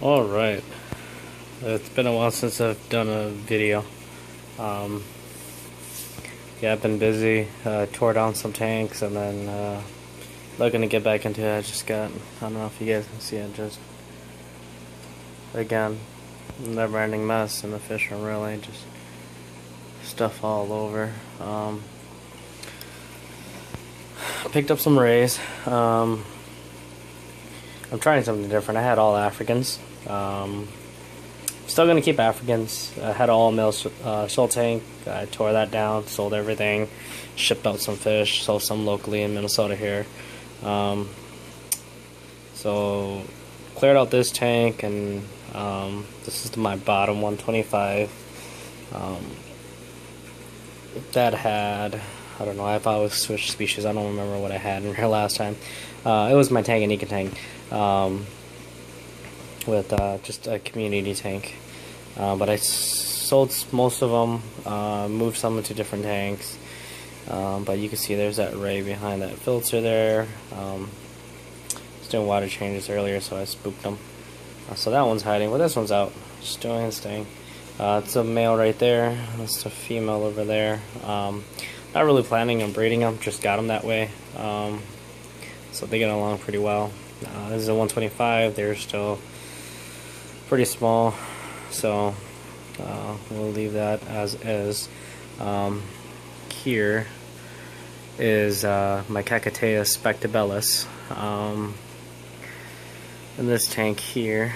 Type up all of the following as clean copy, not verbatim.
Alright, it's been a while since I've done a video. Um, yeah, I've been busy, tore down some tanks and then looking to get back into it. I just got, I don't know if you guys can see it, just again, never ending mess in the fish room, really, just stuff all over. Picked up some rays. I'm trying something different. I had all Africans. Still gonna keep Africans. I had all male shoal tank. I tore that down, sold everything, shipped out some fish, sold some locally in Minnesota here. So cleared out this tank, and this is my bottom 125. That had, I don't know, I've always switched species. I don't remember what I had in here last time. It was my Tanganyika tank. With just a community tank, but I sold most of them, moved some into different tanks, but you can see there's that ray behind that filter there. Was doing water changes earlier, so I spooked them. So that one's hiding, but this one's out, just doing its thing. It's a male right there, that's a female over there. Not really planning on breeding them, just got them that way, so they get along pretty well. This is a 125, they're still pretty small, so we'll leave that as is. Here is my Cactaea spectabellus. In this tank here,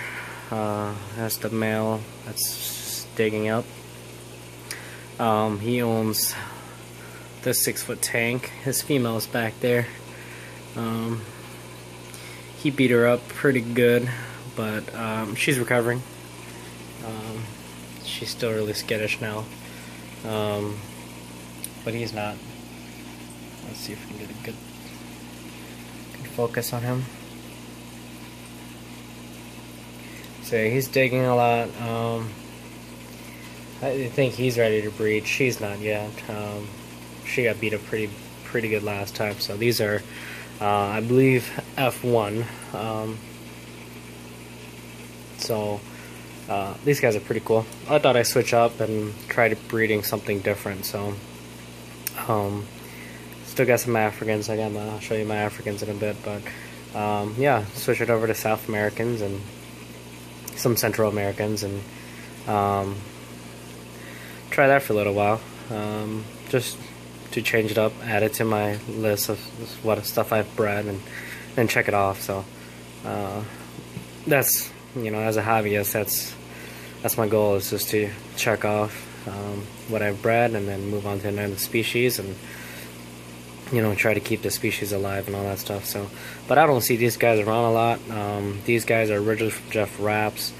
that's the male that's just digging up. He owns this 6-foot tank. His female is back there. He beat her up pretty good, but she's recovering. She's still really skittish now, but he's not. Let's see if we can get a good focus on him. So he's digging a lot. I think he's ready to breed. She's not yet. She got beat up pretty good last time. So these are, I believe, F1. So these guys are pretty cool. I thought I'd switch up and try breeding something different. So still got some Africans. I'll show you my Africans in a bit, but yeah, switch it over to South Americans and some Central Americans, and try that for a little while, just to change it up, add it to my list of what stuff I've bred, and then check it off. So that's, you know, as a hobbyist, that's my goal, is just to check off what I've bred and then move on to another species, and you know, try to keep the species alive and all that stuff. So, but I don't see these guys around a lot. These guys are originally from Jeff Rapps.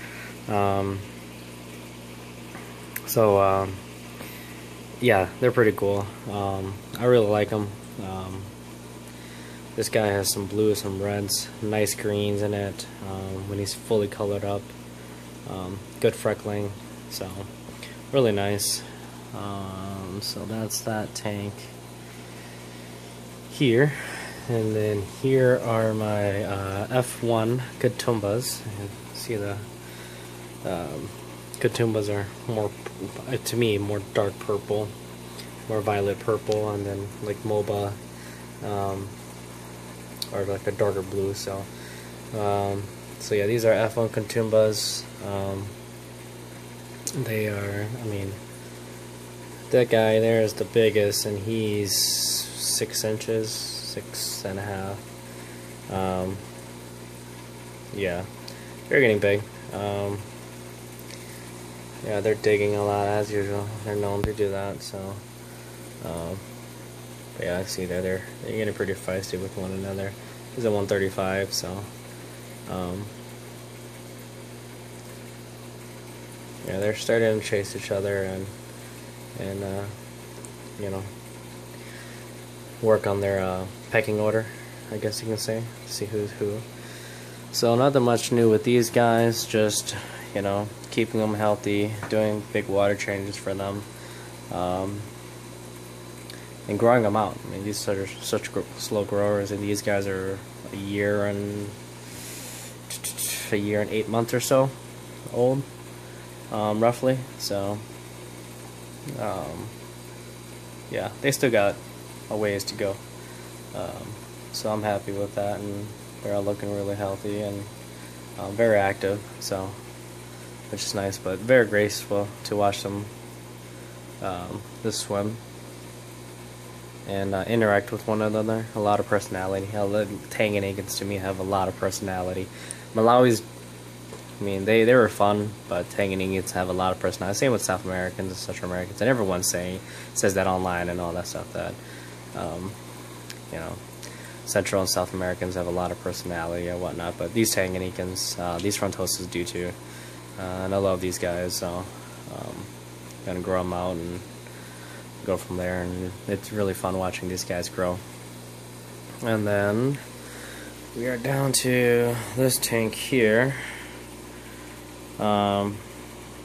Yeah, they're pretty cool. I really like them. This guy has some blues, some reds, nice greens in it when he's fully colored up. Good freckling, so really nice. So that's that tank here, and then here are my F1 Katumbas. You can see the Katumbas are more, to me, more dark purple, more violet purple, and then like MOBA, or like a darker blue. So yeah, these are F1 Katumbas. They are, I mean, that guy there is the biggest, and he's 6 inches, 6.5. Yeah, they're getting big. Yeah, they're digging a lot as usual. They're known to do that. So, but yeah, I see they're getting pretty feisty with one another. This is a 135, so yeah, they're starting to chase each other and you know, work on their pecking order, I guess you can say, see who's who. So nothing much new with these guys, just, you know, keeping them healthy, doing big water changes for them, and growing them out. I mean, these are such slow growers, and these guys are a year and a year and 8 months or so old, roughly. So yeah, they still got a ways to go. So I'm happy with that, and they're all looking really healthy and very active, so which is nice, but very graceful to watch them just swim and interact with one another. A lot of personality. The Tanganyikans to me have a lot of personality. Malawis, I mean, they were fun, but Tanganyikans have a lot of personality. Same with South Americans and Central Americans, and everyone says that online and all that stuff, that you know, Central and South Americans have a lot of personality and whatnot, but these Tanganyikans, these Frontosas do too, and I love these guys, so gonna grow them out and go from there, and it's really fun watching these guys grow. And then we are down to this tank here.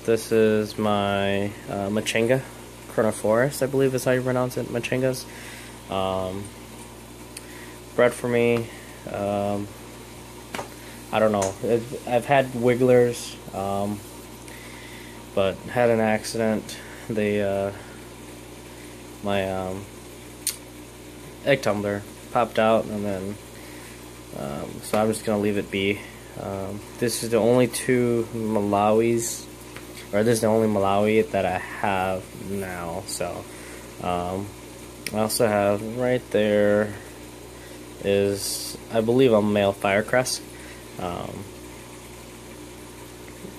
This is my Machinga Chronophorus, I believe is how you pronounce it, Machingas. Bred for me. I don't know. I've had wigglers, but had an accident. They my egg tumbler popped out, and then so I'm just gonna leave it be. This is the only two Malawis, or this is the only Malawi that I have now. So I also have right there is, I believe, a male Firecrest.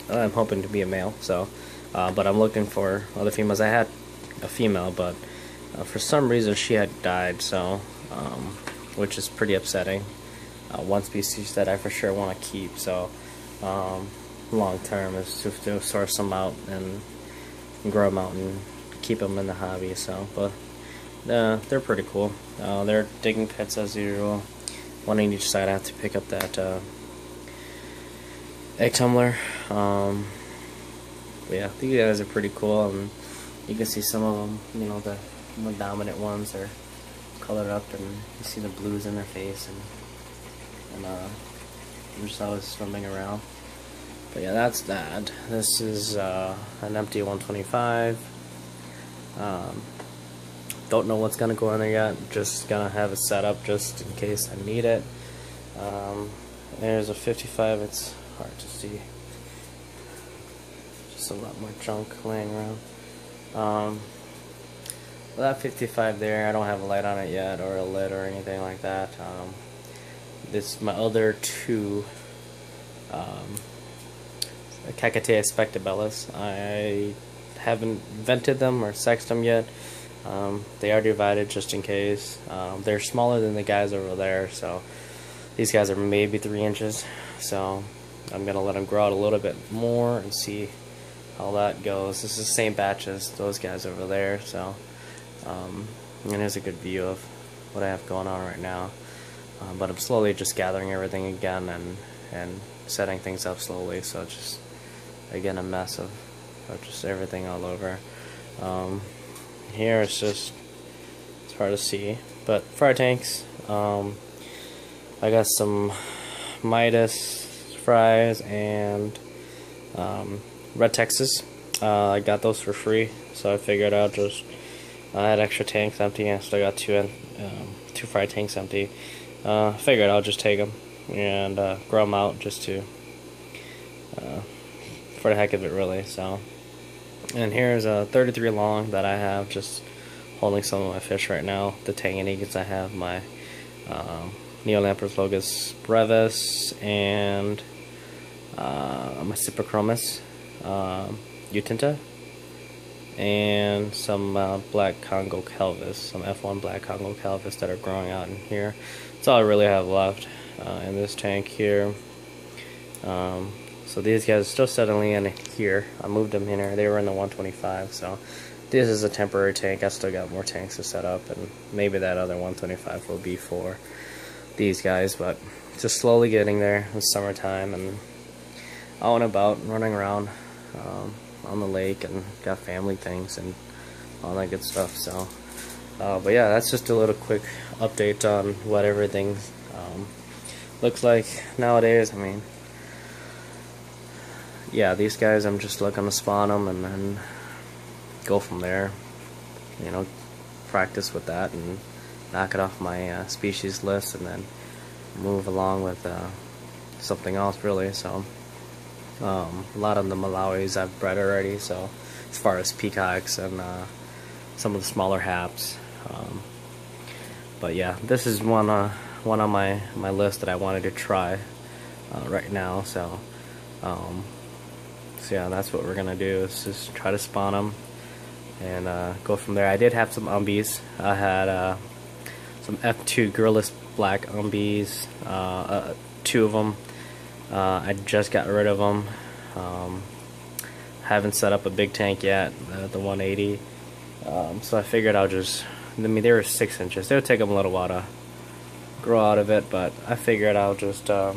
I'm hoping to be a male, so but I'm looking for other females. I had a female, but for some reason she had died, so which is pretty upsetting. One species that I for sure want to keep, so long term is to source them out and grow them out and keep them in the hobby. So, but they're pretty cool. They're digging pits as usual. One on each side. I have to pick up that egg tumbler. But yeah, these guys are pretty cool, and you can see some of them. You know, the more dominant ones are colored up, and you see the blues in their face, and they're just always swimming around. But yeah, that's that. This is an empty 125. Don't know what's gonna go in there yet. Just gonna have it set up just in case I need it. There's a 55. It's hard to see. Just a lot more junk laying around. That 55 there, I don't have a light on it yet, or a lid or anything like that. This my other two Cacataea spectabellus. I haven't vented them or sexed them yet. They are divided just in case. They're smaller than the guys over there, so these guys are maybe 3 inches. So I'm gonna let them grow out a little bit more and see how that goes. This is the same batch as those guys over there, so and here's a good view of what I have going on right now. But I'm slowly just gathering everything again and setting things up slowly, so it's just again a mess of just everything all over. Here it's hard to see, but fry tanks, I got some Midas fries and Red Texas. I got those for free, so I figured I had extra tanks empty, and I still got two fry tanks empty. Figured I'll just take them and grow them out just to for the heck of it, really. So, and here's a 33 long that I have just holding some of my fish right now. The Tanganyikans, I have my Neolamprus logus brevis and my Cyprichromis utinta, and some black Congo Calvis, some F1 black Congo Calvis that are growing out in here. That's all I really have left in this tank here. So these guys are still settling in here. I moved them in here. They were in the 125, so this is a temporary tank. I still got more tanks to set up, and maybe that other 125 will be for these guys, but just slowly getting there. It's summertime, and out and about, running around on the lake, and got family things and all that good stuff. So but yeah, that's just a little quick update on what everything looks like nowadays. I mean, yeah, these guys I'm just looking to spawn them and then go from there. You know, practice with that and knock it off my species list, and then move along with something else really. So a lot of the Malawis I've bred already, so as far as peacocks and some of the smaller haps. But yeah, this is one on my list that I wanted to try right now. So yeah, that's what we're gonna do, is just try to spawn them and go from there. I did have some umbies. I had some F2 girlless black umbies, 2 of them. I just got rid of them. Haven't set up a big tank yet, the 180. So I figured I'll just, I mean, they were 6 inches. It would take them a little while to grow out of it, but I figured I'll just get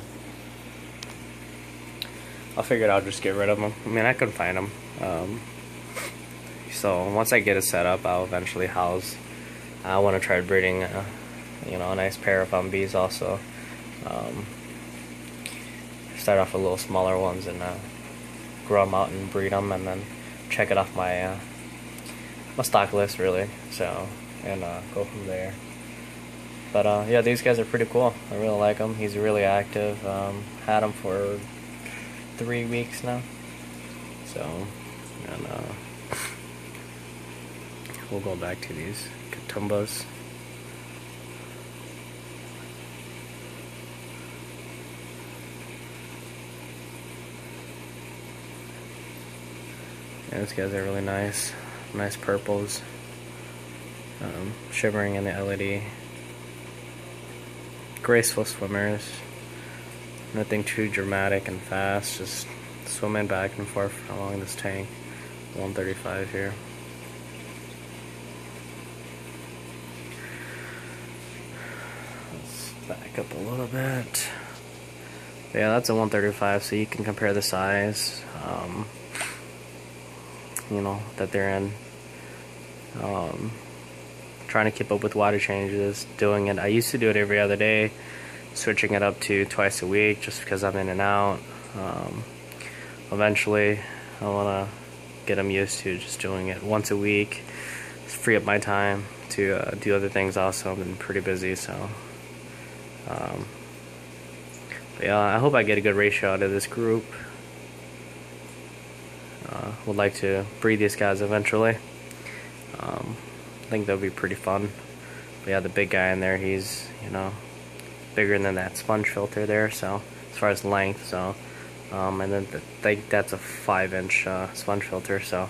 rid of them. I mean, I can find them. So once I get it set up, I'll eventually house. I want to try breeding, you know, a nice pair of umbies also. Start off with little smaller ones and grow them out and breed them, and then check it off my my stock list really. So and go from there. But yeah, these guys are pretty cool. I really like him. He's really active. Had him for 3 weeks now. So and we'll go back to these Katumbas. Yeah, these guys are really nice. Nice purples. Shimmering in the LED. Graceful swimmers. Nothing too dramatic and fast. Just swimming back and forth along this tank. 135 here. Let's back up a little bit. Yeah, that's a 135, so you can compare the size, you know, that they're in. Trying to keep up with water changes, doing it. I used to do it every other day, switching it up to twice a week just because I'm in and out. Eventually, I want to get them used to just doing it once a week. Just free up my time to do other things also. I've been pretty busy, so. But yeah, I hope I get a good ratio out of this group. Would like to breed these guys eventually. I think that'll be pretty fun. But yeah, the big guy in there, he's, you know, bigger than that sponge filter there, so as far as length, so and then I think that's a 5-inch sponge filter, so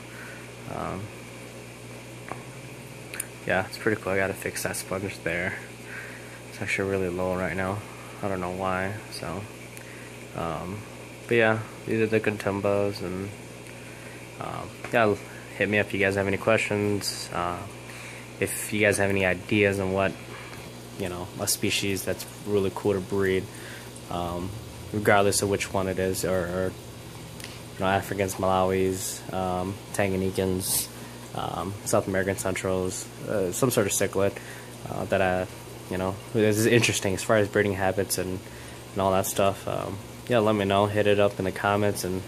yeah, it's pretty cool. I gotta fix that sponge there. It's actually really low right now. I don't know why. So but yeah, these are the Katumbas, and yeah, hit me up if you guys have any questions. If you guys have any ideas on what, you know, a species that's really cool to breed, regardless of which one it is, or you know, Africans, Malawis, Tanganyikans, South American Centrals, some sort of cichlid that you know, is interesting as far as breeding habits and all that stuff. Yeah, let me know. Hit it up in the comments, and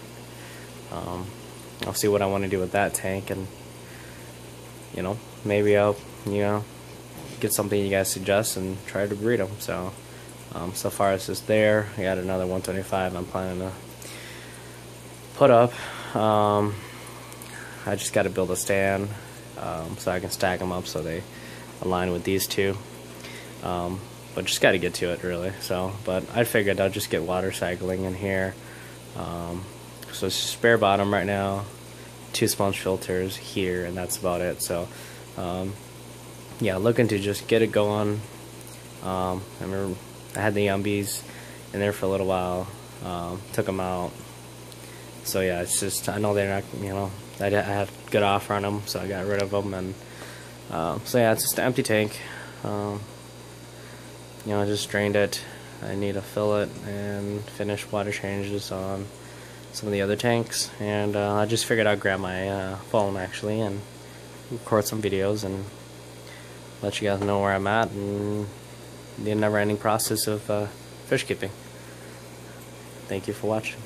I'll see what I want to do with that tank, and you know, maybe I'll, you know, get something you guys suggest and try to breed them. So so far it's just there. I got another 125 I'm planning to put up. I just got to build a stand so I can stack them up so they align with these two. But just got to get to it really. So, but I figured I'll just get water cycling in here. So it's spare bottom right now, 2 sponge filters here, and that's about it. So yeah, looking to just get it going. I remember I had the umbies in there for a little while, took them out. So yeah, it's just, I know they're not, you know, I had good offer on them, so I got rid of them. And so yeah, it's just an empty tank. You know, I just drained it. I need to fill it and finish water changes on some of the other tanks, and I just figured I'd grab my phone actually and record some videos and let you guys know where I'm at and the never-ending process of fish keeping. Thank you for watching.